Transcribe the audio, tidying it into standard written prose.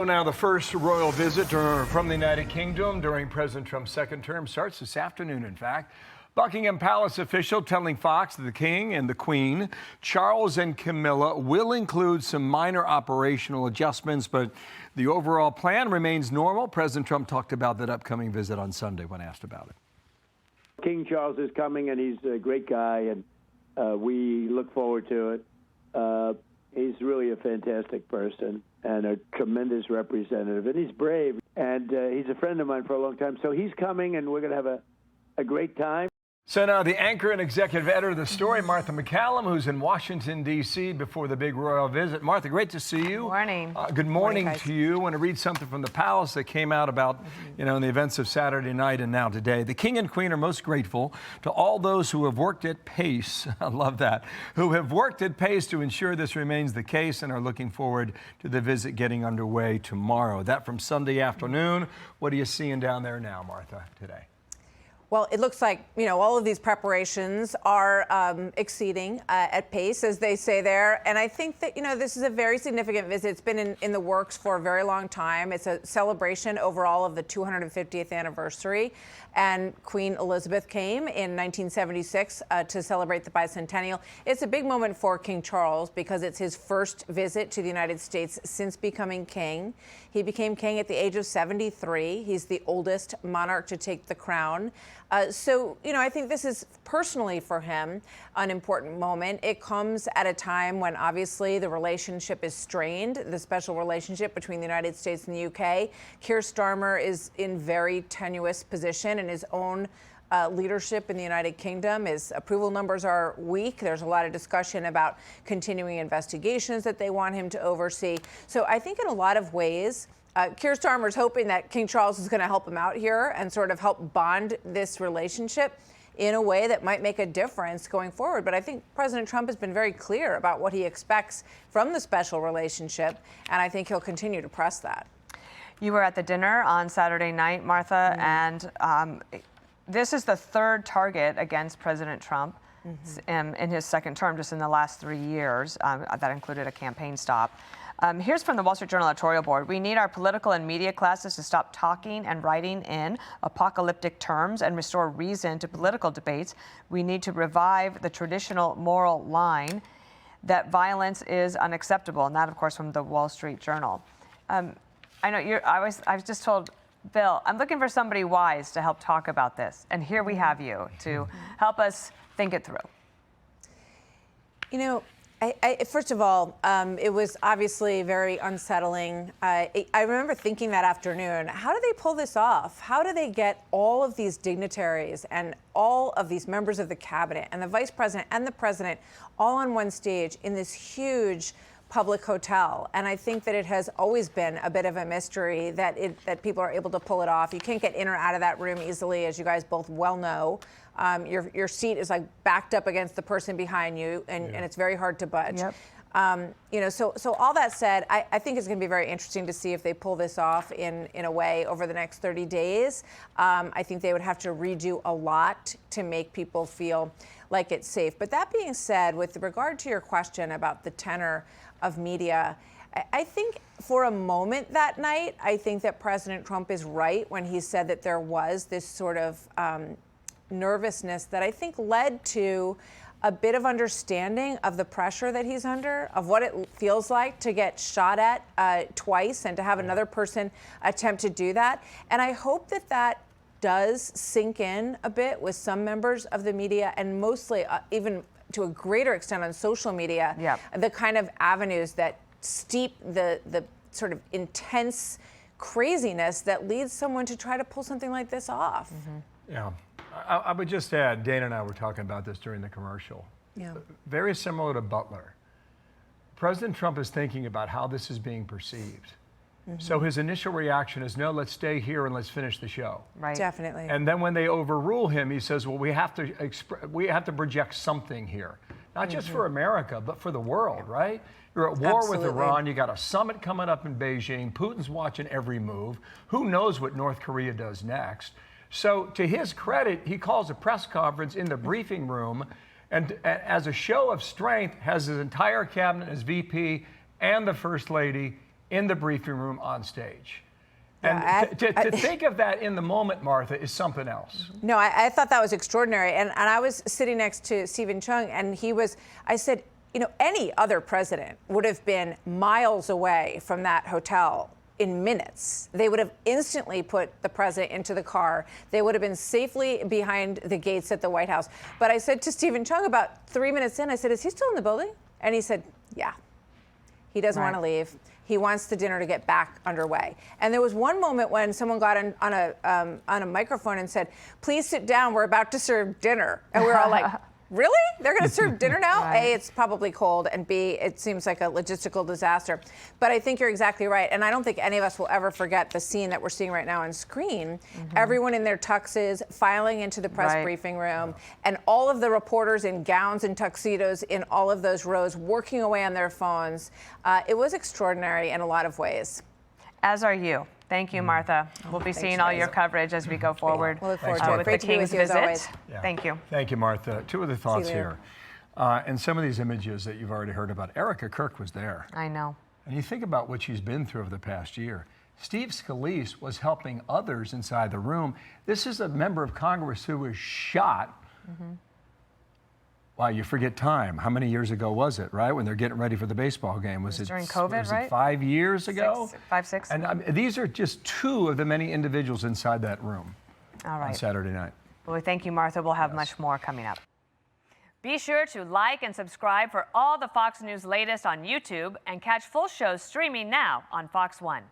So now the first royal visit from the United Kingdom during President Trump's second term starts this afternoon, in fact. Buckingham Palace official telling Fox that the King and the Queen, Charles and Camilla, will include some minor operational adjustments, but the overall plan remains normal. President Trump talked about that upcoming visit on Sunday when asked about it. King Charles is coming, and he's a great guy, and we look forward to it. He's really a fantastic person and a tremendous representative, and he's brave, and he's a friend of mine for a long time. So he's coming, and we're going to have a great time. So now the anchor and executive editor of the story, Martha MacCallum, who's in Washington, D.C. before the big royal visit. Martha, great to see you. Morning. Good morning to you. I want to read something from the palace that came out about, in the events of Saturday night and now today. The King and Queen are most grateful to all those who have worked at pace, I love that, who have worked at pace to ensure this remains the case and are looking forward to the visit getting underway tomorrow. That from Sunday afternoon. What are you seeing down there now, Martha, today? Well, it looks like, all of these preparations are exceeding at pace, as they say there. And I think that, this is a very significant visit. It's been in the works for a very long time. It's a celebration overall of the 250th anniversary. And Queen Elizabeth came in 1976 to celebrate the bicentennial. It's a big moment for King Charles because it's his first visit to the United States since becoming king. He became king at the age of 73. He's the oldest monarch to take the crown. So, I think this is personally for him an important moment. It comes at a time when obviously the relationship is strained, the special relationship between the United States and the UK. Keir Starmer is in very tenuous position in his own leadership in the United Kingdom. His approval numbers are weak. There's a lot of discussion about continuing investigations that they want him to oversee. So I think in a lot of ways, Keir Starmer's hoping that King Charles is going to help him out here and sort of help bond this relationship in a way that might make a difference going forward. But I think President Trump has been very clear about what he expects from the special relationship, and I think he'll continue to press that. You were at the dinner on Saturday night, Martha, and this is the third target against President Trump in his second term, just in the last 3 years. That included a campaign stop. Here's from the Wall Street Journal editorial board. We need our political and media classes to stop talking and writing in apocalyptic terms and restore reason to political debates. We need to revive the traditional moral line that violence is unacceptable. And that, of course, from the Wall Street Journal. I know I was just told, Bill, I'm looking for somebody wise to help talk about this. And here we have you to help us think it through. First of all, it was obviously very unsettling. I remember thinking that afternoon, how do they pull this off? How do they get all of these dignitaries and all of these members of the cabinet and the vice president and the president all on one stage in this huge public hotel? And I think that it has always been a bit of a mystery that people are able to pull it off. You can't get in or out of that room easily, as you guys both well know. Your seat is like backed up against the person behind you, and it's very hard to budge. Yep. So all that said, I think it's going to be very interesting to see if they pull this off in a way over the next 30 days. I think they would have to redo a lot to make people feel like it's safe. But that being said, with regard to your question about the tenor of media, I think for a moment that night, I think that President Trump is right when he said that there was this sort of nervousness that I think led to a bit of understanding of the pressure that he's under, of what it feels like to get shot at twice and to have another person attempt to do that. And I hope that does sink in a bit with some members of the media, and mostly even to a greater extent on social media, the kind of avenues that steep the sort of intense craziness that leads someone to try to pull something like this off. Yeah. I would just add, Dana and I were talking about this during the commercial. Very similar to Butler. President Trump is thinking about how this is being perceived. So his initial reaction is, no, let's stay here and let's finish the show. Right. Definitely. And then when they overrule him, he says, well, we have to project something here. Not just for America, but for the world, right? You're at war with Iran. You got a summit coming up in Beijing. Putin's watching every move. Who knows what North Korea does next? So to his credit, he calls a press conference in the briefing room and as a show of strength has his entire cabinet, his VP and the First Lady in the briefing room on stage. Yeah, And to think of that in the moment, Martha, is something else. No, I thought that was extraordinary. And I was sitting next to Stephen Chung, and I said, you know, any other president would have been miles away from that hotel in minutes. They would have instantly put the president into the car. They would have been safely behind the gates at the White House. But I said to Stephen Chung about 3 minutes in, I said, is he still in the building? And he said, yeah. He doesn't want to leave. He wants the dinner to get back underway. And there was one moment when someone got on a microphone and said, please sit down, we're about to serve dinner. And we were all like, really? They're going to serve dinner now? Right. A, it's probably cold, and B, it seems like a logistical disaster. But I think you're exactly right. And I don't think any of us will ever forget the scene that we're seeing right now on screen. Everyone in their tuxes filing into the press briefing room, and all of the reporters in gowns and tuxedos in all of those rows working away on their phones. It was extraordinary in a lot of ways. As are you. Thank you, Martha. We'll be seeing all your coverage as we go forward We'll look forward to it. with Great the to be King's with you as visit. always. Yeah. Thank you. Thank you, Martha. Two other thoughts you later. here. And some of these images that you've already heard about. Erica Kirk was there. I know. And you think about what she's been through over the past year. Steve Scalise was helping others inside the room. This is a member of Congress who was shot. Wow, you forget time. How many years ago was it, right? When they're getting ready for the baseball game. Was it during COVID, was right? it 5 years ago? 5, 6. And these are just two of the many individuals inside that room All on right. Saturday night. Well, we thank you, Martha. We'll have much more coming up. Be sure to like and subscribe for all the Fox News latest on YouTube, and catch full shows streaming now on Fox One.